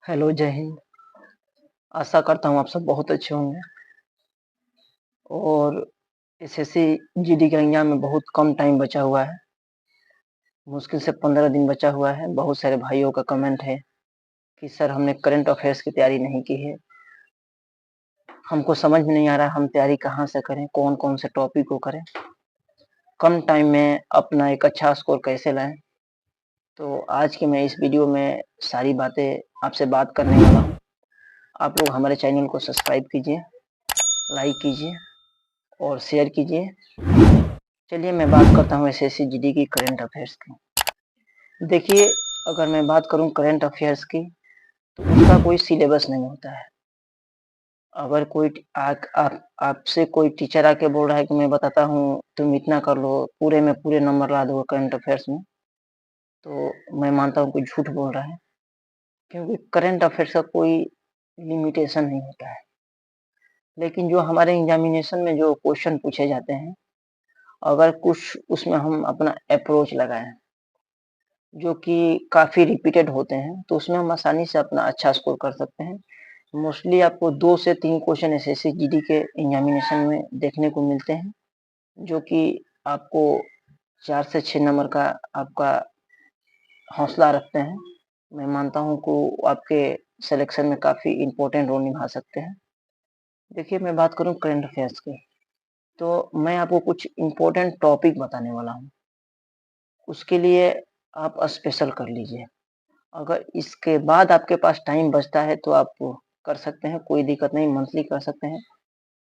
Hello, जय हिंद। आशा करता हूँ आप सब बहुत अच्छे होंगे और एसएससी जीडी के एग्ज़ाम में बहुत कम टाइम बचा हुआ है। मुश्किल से 15 दिन बचा हुआ है। बहुत सारे भाइयों का कमेंट है कि सर हमने करंट अफ़ेयर्स की तैयारी नहीं की है। हमको समझ में नहीं आ रहा हम तैयारी कहाँ से करें, कौन-कौन से टॉपिक को करें, कम टाइम में अपना एक अच्छा स्कोर कैसे लाएँ। तो आज के मैं इस वीडियो में सारी बातें आपसे बात करने वाला हूँ। आप लोग हमारे चैनल को सब्सक्राइब कीजिए, लाइक कीजिए और शेयर कीजिए। चलिए मैं बात करता हूँ एसएससी जीडी की करंट अफेयर्स की। देखिए, अगर मैं बात करूँ करंट अफेयर्स की, तो उसका कोई सिलेबस नहीं होता है। अगर कोई आपसे कोई टीचर आके बोल रहा है कि मैं बताता हूँ, तुम इतना कर लो, पूरे में पूरे नंबर ला दो करंट अफेयर्स में, तो मैं मानता हूँ कि झूठ बोल रहा है। क्योंकि करंट अफेयर्स का कोई लिमिटेशन नहीं होता है। लेकिन जो हमारे एग्जामिनेशन में जो क्वेश्चन पूछे जाते हैं, अगर कुछ उसमें हम अपना अप्रोच लगाएँ, जो कि काफ़ी रिपीटेड होते हैं, तो उसमें हम आसानी से अपना अच्छा स्कोर कर सकते हैं। मोस्टली आपको 2 से 3 क्वेश्चन एसएससी जीडी के एग्जामिनेशन में देखने को मिलते हैं, जो कि आपको 4 से 6 नंबर का आपका हौसला रखते हैं। मैं मानता हूँ कि आपके सिलेक्शन में काफ़ी इम्पोर्टेंट रोल निभा सकते हैं। देखिए, मैं बात करूँ करंट अफेयर्स की, तो मैं आपको कुछ इम्पोर्टेंट टॉपिक बताने वाला हूँ। उसके लिए आप स्पेशल कर लीजिए। अगर इसके बाद आपके पास टाइम बचता है तो आप कर सकते हैं, कोई दिक्कत नहीं, मंथली कर सकते हैं।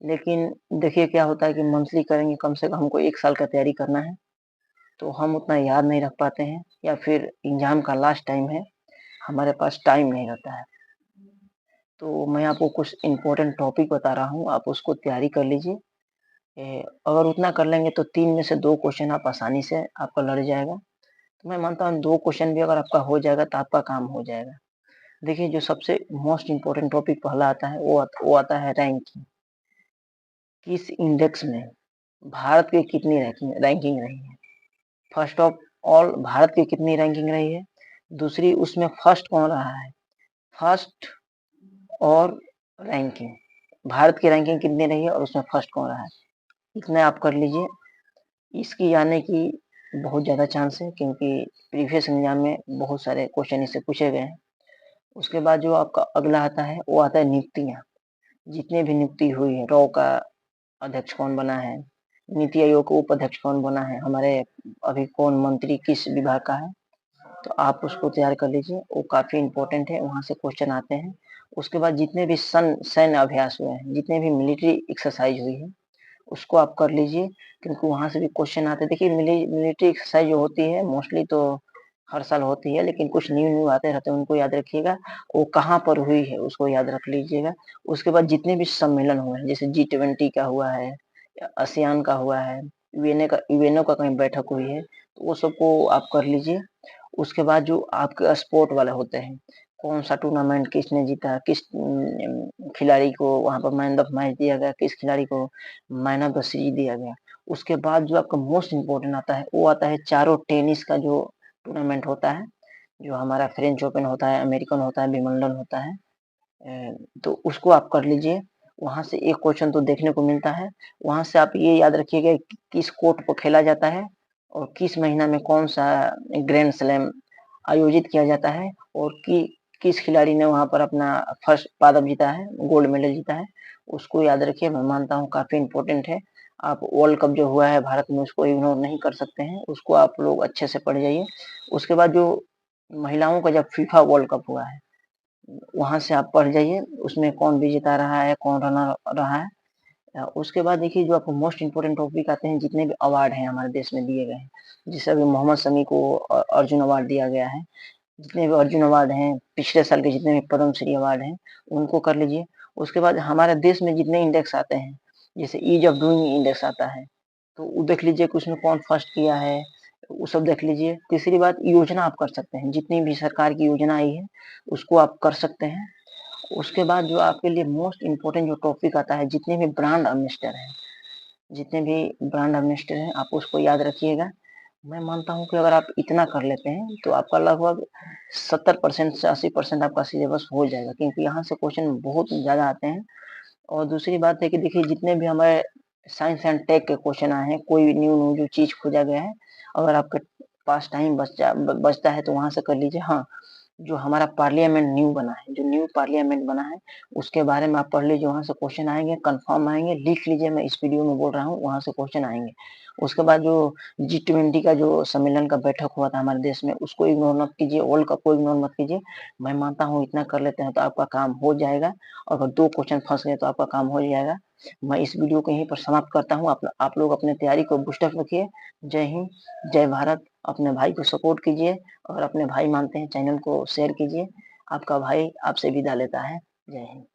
लेकिन देखिए क्या होता है कि मंथली करेंगे, कम से कम हमको 1 साल का तैयारी करना है, तो हम उतना याद नहीं रख पाते हैं या फिर एग्ज़ाम का लास्ट टाइम है, हमारे पास टाइम नहीं रहता है। तो मैं आपको कुछ इम्पोर्टेंट टॉपिक बता रहा हूँ, आप उसको तैयारी कर लीजिए। अगर उतना कर लेंगे तो 3 में से 2 क्वेश्चन आप आसानी से आपका लड़ जाएगा। तो मैं मानता हूँ 2 क्वेश्चन भी अगर आपका हो जाएगा तो आपका काम हो जाएगा। देखिए, जो सबसे मोस्ट इम्पोर्टेंट टॉपिक पहला आता है वो आता है रैंकिंग। किस इंडेक्स में भारत की कितनी रैंकिंग रैंकिंग रही है? फर्स्ट ऑफ ऑल भारत की कितनी रैंकिंग रही है? दूसरी उसमें फर्स्ट कौन रहा है? फर्स्ट और रैंकिंग, भारत की रैंकिंग कितनी रही है और उसमें फर्स्ट कौन रहा है? इतना आप कर लीजिए। इसकी आने की बहुत ज़्यादा चांस है क्योंकि प्रीवियस एग्जाम में बहुत सारे क्वेश्चन इससे पूछे गए हैं। उसके बाद जो आपका अगला आता है वो आता है नियुक्तियाँ। जितने भी नियुक्ति हुई है, रॉ का अध्यक्ष कौन बना है, नीति आयोग का उपाध्यक्ष कौन बना है, हमारे अभी कौन मंत्री किस विभाग का है, तो आप उसको तैयार कर लीजिए, वो काफ़ी इम्पोर्टेंट है, वहाँ से क्वेश्चन आते हैं। उसके बाद जितने भी सैन्य अभ्यास हुए हैं, जितने भी मिलिट्री एक्सरसाइज हुई है, उसको आप कर लीजिए क्योंकि वहाँ से भी क्वेश्चन आते हैं। देखिए, मिलिट्री एक्सरसाइज जो होती है मोस्टली तो हर साल होती है, लेकिन कुछ न्यू आते रहते हैं, उनको याद रखिएगा। वो कहाँ पर हुई है उसको याद रख लीजिएगा। उसके बाद जितने भी सम्मेलन हुए हैं, जैसे G20 का हुआ है, आसियान का हुआ है, यूएनओ का कहीं बैठक हुई है, तो वो सबको आप कर लीजिए। उसके बाद जो आपके स्पोर्ट वाले होते हैं, कौन-सा टूर्नामेंट किसने जीता, किस खिलाड़ी को वहाँ पर मैन ऑफ मैच दिया गया, किस खिलाड़ी को मैन ऑफ द सीरीज दिया गया। उसके बाद जो आपका मोस्ट इम्पोर्टेंट आता है, वो आता है चारों टेनिस का जो टूर्नामेंट होता है, जो हमारा फ्रेंच ओपन होता है, अमेरिकन होता है, विंबलडन होता है। तो उसको आप कर लीजिए। वहाँ से एक क्वेश्चन तो देखने को मिलता है। वहाँ से आप ये याद रखिएगा कि किस कोर्ट पर खेला जाता है और किस महीना में कौन-सा ग्रैंड स्लैम आयोजित किया जाता है और किस खिलाड़ी ने वहाँ पर अपना फर्स्ट पदक जीता है, गोल्ड मेडल जीता है। उसको याद रखिए, मैं मानता हूँ काफ़ी इम्पोर्टेंट है। आप वर्ल्ड कप जो हुआ है भारत में उसको इग्नोर नहीं कर सकते हैं, उसको आप लोग अच्छे से पढ़ जाइए। उसके बाद जो महिलाओं का जब फीफा वर्ल्ड कप हुआ है, वहाँ से आप पढ़ जाइए, उसमें कौन विजेता रहा है, कौन रनर रहा है। उसके बाद देखिए जो आपको मोस्ट इम्पोर्टेंट टॉपिक आते हैं, जितने भी अवार्ड हैं हमारे देश में दिए गए हैं, जैसे अभी मोहम्मद शमी को अर्जुन अवार्ड दिया गया है। जितने भी अर्जुन अवार्ड हैं, पिछले साल के जितने भी पद्मश्री अवार्ड हैं, उनको कर लीजिए। उसके बाद हमारे देश में जितने इंडेक्स आते हैं, जैसे ईज़ ऑफ डूइंग इंडेक्स आता है, तो वो देख लीजिए कि उसमें कौन फर्स्ट किया है, वो सब देख लीजिए। तीसरी बात, योजना आप कर सकते हैं, जितनी भी सरकार की योजना आई है, उसको आप कर सकते हैं। उसके बाद जो आपके लिए मोस्ट इम्पोर्टेंट जो टॉपिक आता है, जितने भी ब्रांड एम्बेसडर हैं, आप उसको याद रखिएगा। मैं मानता हूँ कि अगर आप इतना कर लेते हैं, तो आपका लगभग 70% से 80% आपका सिलेबस हो जाएगा, क्योंकि यहाँ से क्वेश्चन बहुत ज़्यादा आते हैं। और दूसरी बात है कि देखिए, जितने भी हमारे साइंस एंड टेक के क्वेश्चन आए हैं, कोई भी न्यू न्यू जो चीज़ खोजा गया है, अगर आपके पास टाइम बचता है तो वहाँ से कर लीजिए। हाँ, जो हमारा पार्लियामेंट न्यू बना है, जो न्यू पार्लियामेंट बना है, उसके बारे में आप पढ़ लीजिए, वहाँ से क्वेश्चन आएँगे, कन्फर्म आएँगे, लिख लीजिए, मैं इस वीडियो में बोल रहा हूँ, वहाँ से क्वेश्चन आएँगे। उसके बाद जो G20 का जो सम्मेलन का बैठक हुआ था हमारे देश में, उसको इग्नोर मत कीजिए, वर्ल्ड कप को इग्नोर मत कीजिए। मैं मानता हूँ इतना कर लेते हैं तो आपका काम हो जाएगा, और अगर 2 क्वेश्चन फँस गए तो आपका काम हो जाएगा। मैं इस वीडियो को यहीं पर समाप्त करता हूँ। आप लोग अपनी तैयारी को बूस्ट अप रखिए। जय हिंद, जय भारत। अपने भाई को सपोर्ट कीजिए, और अपने भाई मानते हैं चैनल को शेयर कीजिए। आपका भाई आपसे विदा लेता है। जय हिंद।